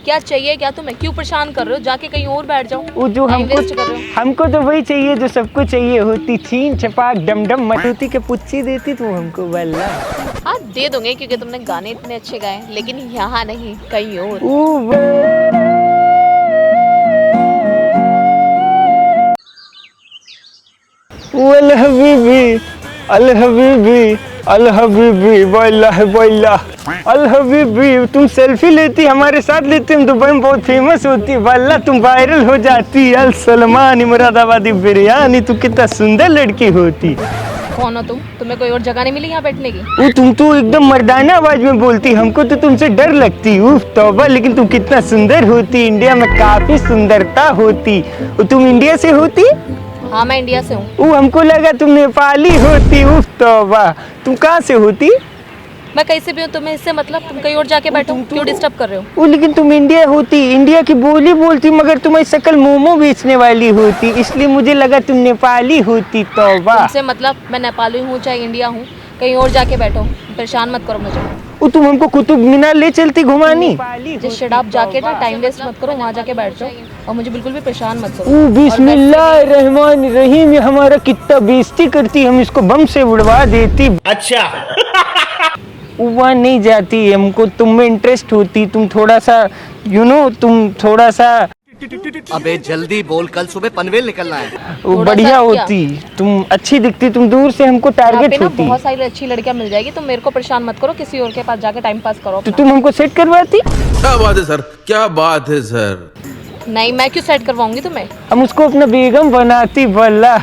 क्या चाहिए क्या तुम्हें? क्यों परेशान कर रहे हो? जाके कहीं और बैठ जाओ। वो जो टाइम वेस्ट कर रहे हो। हमको तो वही चाहिए जो सबको चाहिए होती, छीन छपाक डमडम मटूती के पुच्ची देती तू हमको वल्ला। हाँ दे दूंगे क्योंकि तुमने गाने इतने अच्छे गाए, लेकिन यहाँ नहीं कहीं और। अल हबीबी अल हबीबी अल हबीबी वल्लाह वल्लाह अल हबीबी। तुम सेल्फी लेती हमारे साथ लेती, हम दुबई में बहुत फेमस होती वल्लाह, तुम वायरल हो जाती। अल सलमान मुरादाबादी बिरयानी, तू कितना सुंदर लड़की होती। कौन हो तुम? तुम्हें कोई और जगह नहीं मिली यहाँ बैठने की? वो तुम तो एकदम मर्दाना आवाज में बोलती, हमको तो तुमसे डर लगती। उफ तौबा, लेकिन तुम कितना सुंदर होती, इंडिया में काफी सुंदरता होती। तुम इंडिया से होती? हाँ मैं इंडिया से हूँ। वो हमको लगा तुम नेपाली होती। उफ तौबा, तुम कहाँ से होती? मैं कहीं से भी हूँ, तुम्हें इससे मतलब? तुम कहीं और जाके बैठो, क्यों डिस्टर्ब कर रहे हो? वो लेकिन तुम इंडिया होती, इंडिया की बोली बोलती, मगर तुम्हारी शक्ल मोमो बेचने वाली होती, इसलिए मुझे लगा तुम नेपाली होती। तौबा। तुमसे मतलब? मैं नेपाली हूँ चाहे इंडिया हूँ, कहीं और जाके बैठो, परेशान मत करो मुझे। वो तुम हमको कुतुब मीनार ले चलती घुमानी। जिस शराब जाके ना टाइम वेस्ट मत करो, वहाँ जाके बैठ जाओ और मुझे बिल्कुल भी परेशान मत करो। ओ बिस्मिल्लाह रहमान रहीम, ये हमारा कितना बेइज्जती करती, हम इसको बम से उड़वा देती। अच्छा वहाँ नहीं जाती, हमको तुम में इंटरेस्ट होती, तुम थोड़ा सा तुम थोड़ा सा अबे जल्दी बोल, कल सुबह पनवेल निकलना है। वो थोड़ा बढ़िया सा होती, तुम अच्छी दिखती, तुम दूर से हमको यहाँ पे टारगेट ना होती। बहुत सारी अच्छी लड़कियाँ मिल जाएगी, तुम मेरे को परेशान मत करो, किसी और के पास जाके टाइम पास करो तो अपना। तुम हमको सेट करवाती। क्या बात है सर, क्या बात है सर। नहीं मैं क्यों सेट करवाऊंगी तुम्हें? हम उसको अपना बेगम बनाती वल्ला।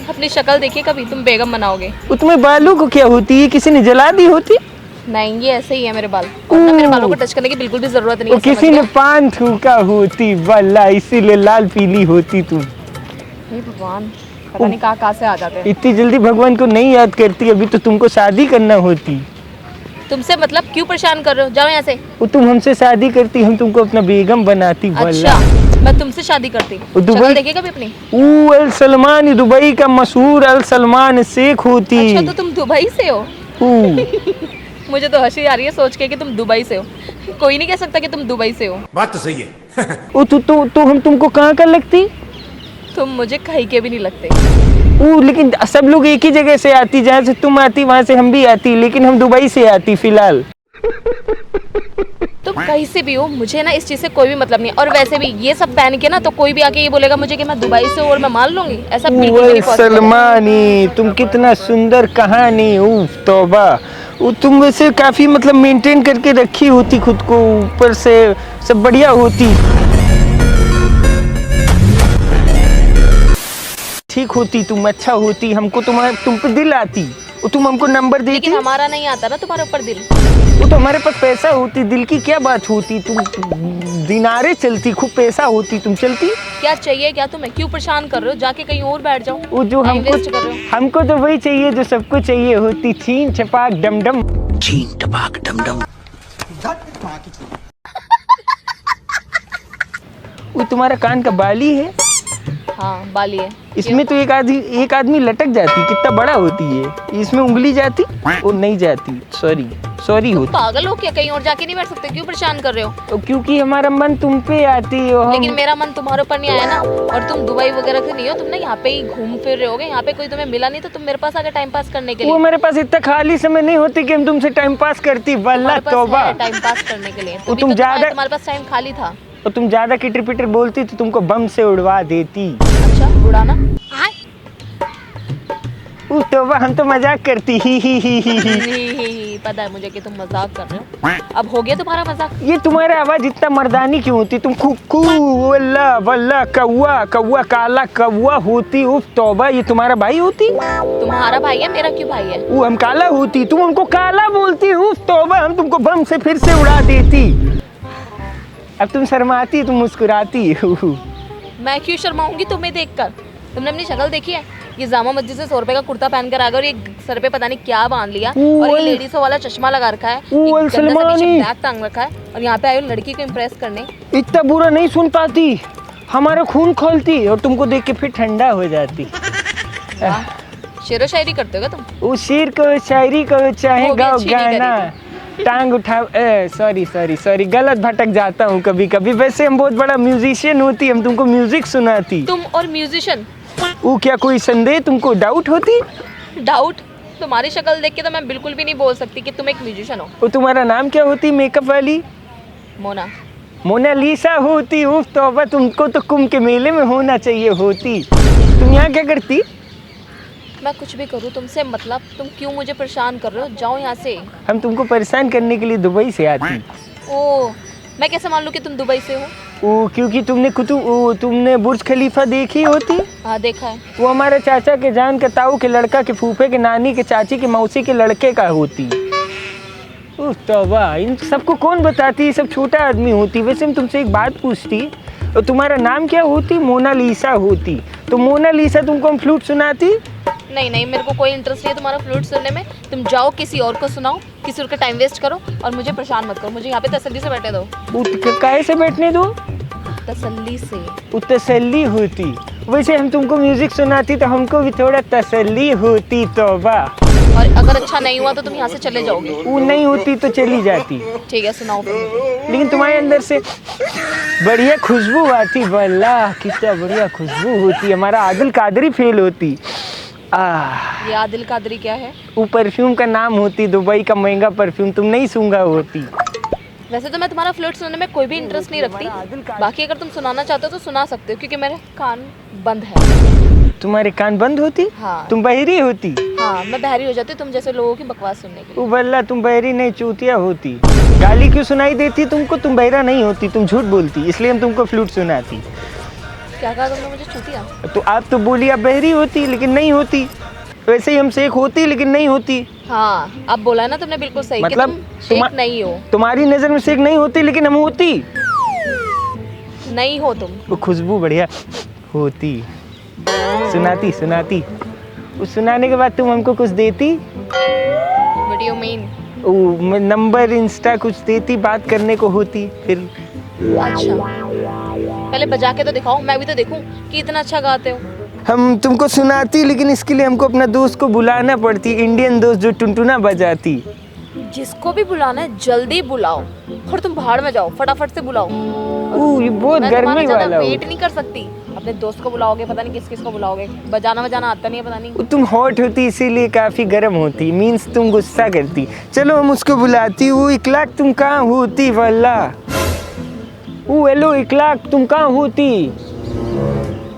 अपनी शक्ल देखिए कभी, तुम बेगम बनाओगे? वो तुम्हें बालों को क्या होती है, किसी ने जला दी होती? नहीं ये ऐसे ही है मेरे बाल, और ना मेरे बालों को टच करने की बिल्कुल भी जरूरत नहीं वो है, किसी समझ ने गए? पान थूका होती वल्ला, इसीलिए लाल पीली होती तुम। हे भगवान, पता नहीं कहाँ से आ जाते हैं। इतनी जल्दी भगवान को नहीं याद करती, अभी तो तुमको शादी करना होती। तुमसे मतलब क्यों परेशान कर रहे हो? जाओ यहाँ से। वो तुम हमसे शादी करती, हम तुमको अपना बेगम बनाती वल्ला। अच्छा मैं तुमसे शादी करती? वो दुबई- शक्ल देखिए कभी अपनी। अल सलमान, दुबई का मशहूर अल सलमान शेख होती। अच्छा तो तुम दुबई से हो? ऊ, मुझे तो हंसी आ रही है सोच के कि तुम दुबई से हो। कोई नहीं कह सकता कि तुम दुबई से हो। बात तो सही है। वो तो हम तुमको कहाँ का लगती? तुम मुझे कहीं के भी नहीं लगते। लेकिन सब लोग एक ही जगह से आती, जहाँ से तुम आती वहाँ से हम भी आती, लेकिन हम दुबई से आती फिलहाल। तुम कहीं से भी हो, मुझे ना इस चीज से कोई भी मतलब नहीं है। और वैसे भी ये सब पहन के ना तो कोई भी आके ये बोलेगा मुझे कि मैं दुबई से हूँ और मैं मान लूंगी, ऐसा बिल्कुल भी नहीं possible है। सलमानी, तुम कितना सुंदर कहानी। उफ तौबा, वो तुम वैसे काफी मतलब मेंटेन करके रखी होती खुद को, ऊपर से सब बढ़िया होती, ठीक होती, तुम अच्छा होती, हमको तुम पे दिल आती। वो तुम हमको नंबर देती। लेकिन हमारा नहीं आता ना तुम्हारे ऊपर दिल। वो तो हमारे पास पैसा होती, दिल की क्या बात होती, तुम दिनारे चलती, खूब पैसा होती, तुम चलती। क्या चाहिए क्या तुम्हें? क्यों परेशान कर रहे हो? जाके कहीं और बैठ जाओ। वो जो टाइम वेस्ट कर रहे हो। हमको तो वही चाहिए जो सबको चाहिए होती, छीन छपाक डमडम। छीन टपाक डमडम। वो तुम्हारा कान का बाली है, हाँ बाली है। इसमें तो एक आदमी लटक जाती, कितना बड़ा होती है, इसमें उंगली जाती, वो नहीं जाती, सॉरी होती। पागल हो क्या? कहीं और जाके नहीं बैठ सकते? क्यों परेशान कर रहे हो? तो क्योंकि हमारा मन तुम पे आती हो। लेकिन मेरा मन तुम्हारे ऊपर नहीं आया ना, और तुम दुबई वगैरह के नहीं हो, तुम ना यहाँ पे ही घूम फिर रहे होगे, यहाँ पे कोई तुम्हें मिला नहीं तो तुम मेरे पास आ गए टाइम पास करने के वो लिए। मेरे पास इतना खाली समय नहीं होती कि हम तुमसे टाइम पास करती वल्ला तौबा। टाइम पास करने के लिए वो तभी तुम तो ज्यादा- तुम्हारे पास टाइम खाली था। और तुम ज्यादा किटर पिटर बोलती तो तुमको बम से उड़वा देती। अच्छा उड़ाना? तौबा, हम तो मजाक करती ही। पता है मुझे कि तुम मजाक कर रहे हो। अब हो गया तुम्हारा मजाक। ये तुम्हारा आवाज इतना मर्दानी क्यों होती, तुम कुकू वल्ला वल्ला कौवा कौवा काला कौवा होती। उफ तौबा, ये तुम्हारा भाई होती? तुम्हारा भाई है, मेरा क्यों भाई है? वो हम काला होती, तुम हमको काला बोलती। उफ तौबा, हम तुमको बम से फिर से उड़ा देती। अब तुम शर्माती, तुम मुस्कुराती। मैं क्यों शर्माऊंगी तुम्हें देखकर? तुमने अपनी शक्ल देखी है? ये जामा मस्जिद से 100 रुपए का कुर्ता पहन कर आ गया और ये सर पे पता नहीं क्या बांध लिया, और ये लेडीजों वाला चश्मा लगा रखा है, एक गंदा सा पीछे बैग टांग रखा है, और यहाँ पे आई लड़की को इम्प्रेस करने। इतना बुरा नहीं सुन पाती, हमारा खून खोलती और तुमको देख के फिर ठंडा हो जाती। शेरो शायरी करते हो क्या तुम? वो शेर को शायरी को चाहे वो भी गाओ अच्छी नहीं गाना, टांग उठा, सॉरी सॉरी सॉरी, गलत भटक जाता हूँ कभी कभी। वैसे हम बहुत बड़ा म्यूजिशियन होती, हम तुमको म्यूजिक सुनाती। तुम और म्यूजिशियन? वो क्या कोई संदेह तुमको डाउट होती? डाउट? तुम्हारी शक्ल देख के तो मैं बिल्कुल भी नहीं बोल सकती कि तुम एक म्यूजिशियन हो। वो तुम्हारा नाम क्या होती मेकअप वाली? मोना। मोनालिसा होती? उफ तौबा, तुमको तो कुंभ के मेले में होना चाहिए होती। तुम यहाँ क्या करती? मैं कुछ भी करूँ तुमसे मतलब, तुम क्यों मुझे परेशान कर रहे हो? जाओ यहाँ से। हम तुमको परेशान करने के लिए दुबई से आती। ओह, मैं कैसे मान लूँ कि तुम दुबई से हो? वो क्योंकि तुमने बुर्ज खलीफा देखी होती। हाँ देखा है। वो हमारे चाचा के जान के ताऊ के लड़का के फूफे के नानी के चाची के मौसी के लड़के का होती। उफ तौबा, इन सबको कौन बताती, ये सब छोटा आदमी होती। वैसे हम तुमसे एक बात पूछती, और तुम्हारा नाम क्या होती? मोनालिसा होती। तो मोनालिसा तुमको हम फ्लूट सुनाती? नहीं नहीं, मेरे को कोई इंटरेस्ट नहीं है तुम्हारा फ्लूट सुनने में। तुम जाओ किसी और को सुनाओ, किसी और का टाइम वेस्ट करो और मुझे परेशाान मत करो। मुझे यहाँ पे तसल्ली से बैठे दो। काहे से बैठने दो? तसल्ली से। वो तसल्ली होती। वैसे हम तुमको म्यूजिक सुनाती तो हमको भी थोड़ा तसल्ली होती। तौबा। और अगर अच्छा नहीं हुआ तो तुम यहाँ से चले जाओगे? वो नहीं होती तो चली जाती। ठीक है, सुनाओ फिर मुझे। लेकिन तुम्हारे अंदर से बढ़िया खुशबू आती। वल्लाह कितना बढ़िया खुशबू होती। हमारा आदिल कादरी फेल होती। ये आदिल कादरी क्या है? वो परफ्यूम का नाम होती, दुबई का महंगा परफ्यूम, तुम नहीं सूंघा होती। वैसे तो मैं तुम्हारा फ्लूट सुनने में कोई भी इंटरेस्ट नहीं रखती। बाकी अगर तुम सुनाना चाहते हो तो सुना सकते हो, क्योंकि मेरे कान बंद है। तुम्हारे कान बंद होती? हाँ। तुम बहरी होती? हाँ, मैं बहरी हो जाती तुम जैसे लोगों की बकवास सुनने के लिए। ओ बल्ला, तुम बहरी नहीं चूतिया होती। गाली क्यों सुनाई देती तुमको? तुम बहरा नहीं होती, तुम झूठ बोलती, इसलिए हम तुमको फ्लूट सुनाती। क्या कहा तुमने मुझे? चूतिया? तो आप तो बोली आप बहरी होती लेकिन नहीं होती। वैसे ही हम शेख होती लेकिन नहीं होती। हाँ, अब बोला ना तुमने बिल्कुल सही, मतलब कि तुम शेख नहीं हो। तुम्हारी नजर में शेख नहीं होती लेकिन हम होती। नहीं हो तुम। वो खुशबू बढ़िया होती। सुनाती सुनाती, उस सुनाने के बाद तुम हमको कुछ देती। What do you mean? वो नंबर इंस्टा कुछ देती, बात करने को होती। फिर अच्छा, पहले बजा के तो दिखाओ, मैं भी तो देखूं कि इतना अच्छा गाते हो। हम तुमको सुनाती, लेकिन इसके लिए हमको अपना दोस्त को बुलाना पड़ती, इंडियन दोस्त जो टुनटुना बजाती। जिसको भी बुलाना है जल्दी बुलाओ, और तुम भाड़ में जाओ, फटाफट से बुलाओ। ये बहुत मैं गर्मी तुम्हारा वाला हो। वेट नहीं कर सकती। अपने दोस्त को बुलाओगे, पता नहीं किस किस को बुलाओगे। बजाना आता नहीं है, पता नहीं। तुम हॉट होती इसीलिए काफी गर्म होती, मीन्स तुम गुस्सा करती। चलो हम उसको बुलाती। वो इखलाक तुम कहाँ होती? वल्ला वो हेलो इखलाक तुम कहाँ होती?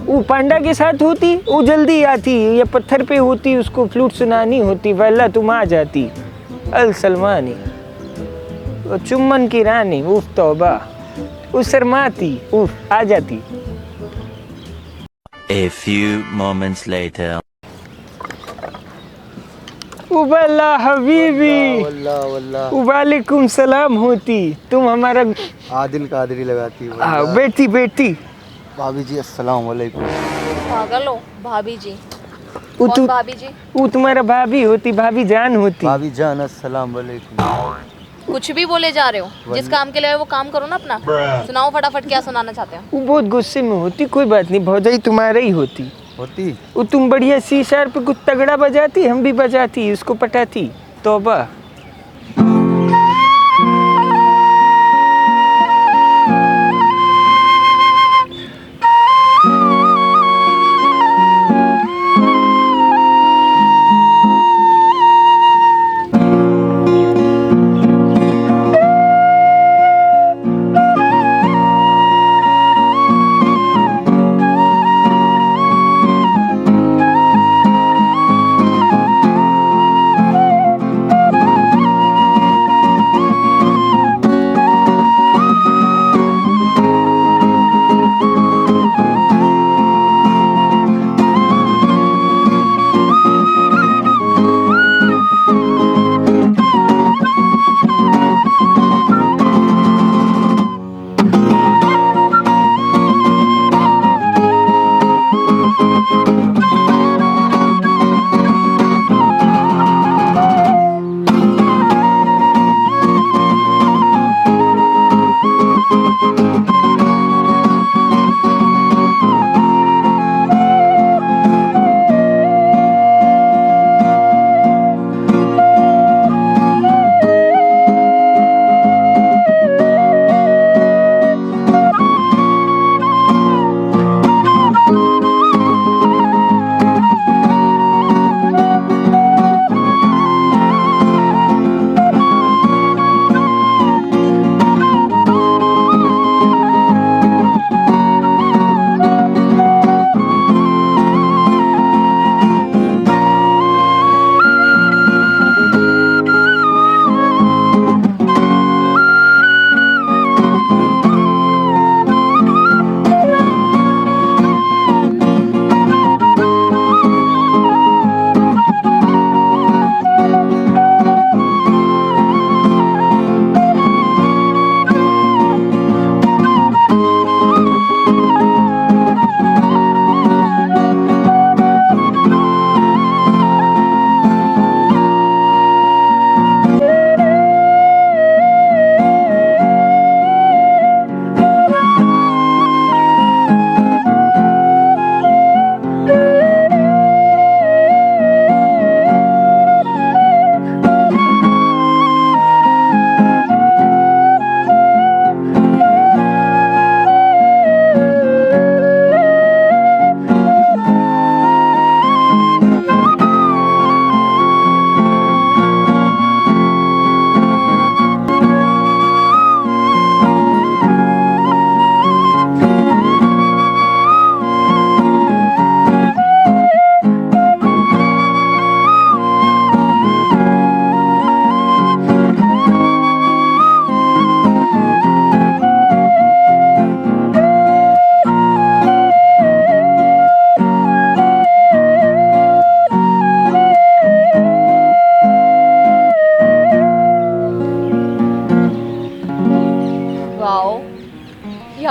वो पांडा के साथ होती, वो जल्दी आती। या पत्थर पे होती, उसको फ्लूट सुनानी होती। वल्ला तुम आ जाती। अल सलमानी, वो चुम्बन की रानी, उफ तौबा, वो शर्माती, उफ आ जाती। A few moments later. वल्ला हबीबी, वालेकुम सलाम होती। तुम हमारा आदिल कादरी लगाती है। बैठती बैठती। भाभी जी अस्सलाम वालेकुम। पागल हो? भाभी जी? वो कौन भाभी जी? वो तुम्हारा भाभी होती, भाभी जान होती। भाभी जान अस्सलाम वालेकुम। कुछ भी बोले जा रहे हो। जिस काम के लिए वो काम करो ना अपना। सुनाओ फटाफट, क्या सुनाना चाहते हो? वो बहुत गुस्से में होती। कोई बात नहीं, भौजाई तुम्हारा ही होती। वो तुम बढ़िया सी शार्प पे कुछ तगड़ा बजाती, हम भी बजाती, उसको पटाती। तौबा।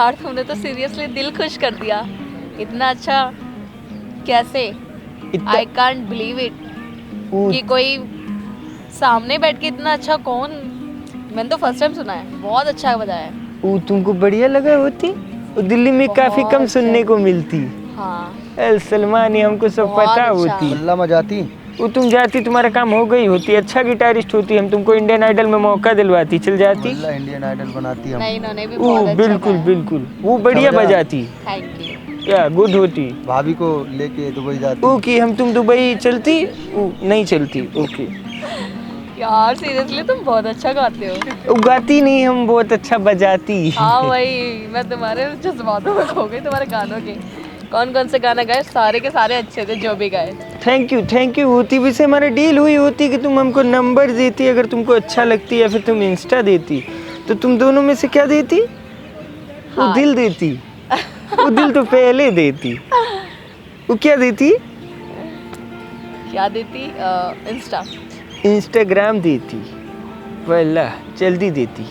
यार तुमने तो सीरियसली दिल खुश कर दिया, इतना अच्छा कैसे? आई कांट बिलीव इट कि कोई सामने बैठ के इतना अच्छा कौन, मैंने तो फर्स्ट टाइम सुना है, बहुत अच्छा बजाया है। वो तुमको बढ़िया लगा होती? वो दिल्ली में काफी कम सुनने को मिलती। हाँ अल सलमानी हमको सब बहुत पता अच्छा। होती। अल्लाह मजाती। वो तुम जाती तुम्हारा काम हो गई होती, अच्छा गिटारिस्ट होती, हम तुमको इंडियन आइडल में मौका दिलवाती, चल जाती। अल्लाह इंडियन आइडल बनाती हम। नहीं इन्होंने भी वो बहुत अच्छा बिल्कुल बिल्कुल वो बढ़िया अच्छा बजा। बजाती, थैंक यू। क्या गुड होती। भाभी को लेके दुबई जाती। ओके हम तुम दुबई चलती? नहीं चलती। ओके यार सीरियसली तुम बहुत अच्छा गाते हो। वो गाती नहीं, हम बहुत अच्छा बजाती। हाँ वही, मैं तुम्हारे जज्बातों में खो गई, तुम्हारे गानों के। कौन कौन से गाने गाए? सारे के सारे अच्छे थे जो भी गाए। थैंक यू होती। वैसे हमारा डील हुई होती कि तुम हमको नंबर देती अगर तुमको अच्छा लगती, या फिर तुम इंस्टा देती, तो तुम दोनों में से क्या देती? वो हाँ। दिल देती। वो दिल तो पहले देती। वो क्या देती? क्या देती? इंस्टा। इंस्टाग्राम देती। वल्ला जल्दी देती।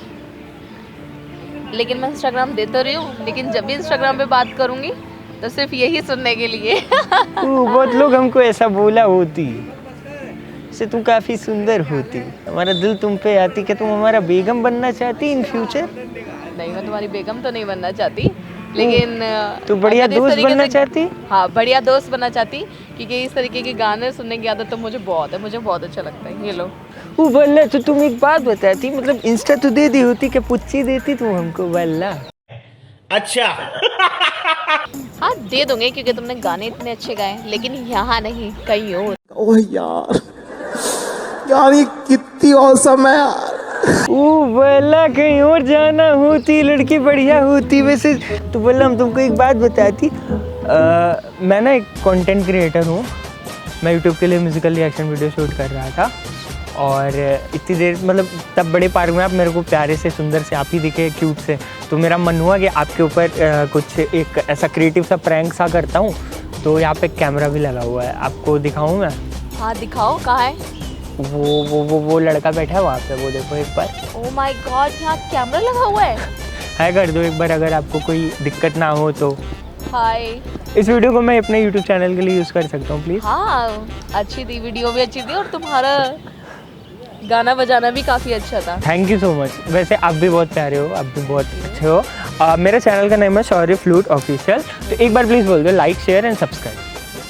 लेकिन मैं इंस्टाग्राम दे तो रही हूँ, लेकिन जब भी इंस्टाग्राम पे बात करूँगी तो सिर्फ यही सुनने के लिए। बहुत लोग हमको ऐसा बोला होती से तुम काफ़ी सुंदर होती, हमारा दिल तुम पे आती। क्या तुम हमारा बेगम बनना चाहती इन फ्यूचर? नहीं मैं तुम्हारी बेगम तो नहीं बनना चाहती, लेकिन तो बढ़िया अगर इस दोस्त तरीके बनना से- चाहती? हाँ बढ़िया दोस्त बनना चाहती, क्योंकि इस तरीके के गाने सुनने की आदत तो मुझे बहुत है, मुझे बहुत अच्छा लगता है। ये लो। वो वल्ला तो तुम एक बात बताती, मतलब इंस्टा तो दे दी होती, क्या पुच्ची देती तुम हमको? वल्ला हाँ दे दूंगे, क्योंकि तुमने गाने इतने अच्छे गाए, लेकिन यहाँ नहीं कहीं और। ओह यार, यार ये कितनी औसम है यार। वो वल्ला कहीं और जाना होती, लड़की बढ़िया होती। वैसे तो वल्ला हम तुमको एक बात बताती, मैं ना एक कंटेंट क्रिएटर हूँ, मैं यूट्यूब के लिए म्यूजिकल रिएक्शन वीडियो शूट कर रहा था, और इतनी देर मतलब तब बड़े पार्क में आप मेरे को प्यारे से सुंदर से आप ही दिखे, क्यूट से, तो मेरा मन हुआ कि आपके ऊपर कुछ एक ऐसा क्रिएटिव सा प्रैंक सा करता हूँ। तो यहाँ पे कैमरा भी लगा हुआ है, आपको दिखाऊँ मैं? हाँ दिखाओ, कहाँ है? वो लड़का बैठा है वहाँ पे, वो देखो एक बार। ओह माय गॉड, यहाँ कैमरा लगा हुआ है। हाय कर दो एक बार, अगर आपको कोई दिक्कत ना हो तो। हाय। इस वीडियो को मैं अपने यूट्यूब चैनल के लिए यूज़ कर सकता हूँ प्लीज़? हाँ अच्छी थी, वीडियो भी अच्छी थी, और तुम्हारा गाना बजाना भी काफ़ी अच्छा था। Thank you so much. वैसे आप भी बहुत प्यारे हो, आप भी बहुत अच्छे हो। मेरे चैनल का नाम है शौर्य फ्लूट ऑफिशियल, तो एक बार प्लीज़ बोल दो लाइक शेयर एंड सब्सक्राइब।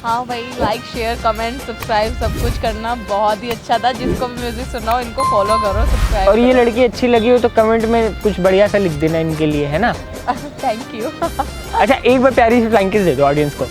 हाँ भाई, लाइक शेयर कमेंट सब्सक्राइब सब कुछ करना, बहुत ही अच्छा था। जिसको भी म्यूजिक सुनना हो इनको फॉलो करो, सब्सक्राइब और ये लड़की अच्छी लगी हो तो कमेंट में कुछ बढ़िया सा लिख देना इनके लिए, है ना? Thank you. अच्छा एक बार प्यारी सी फ्लाइंग किस दे दो ऑडियंस को।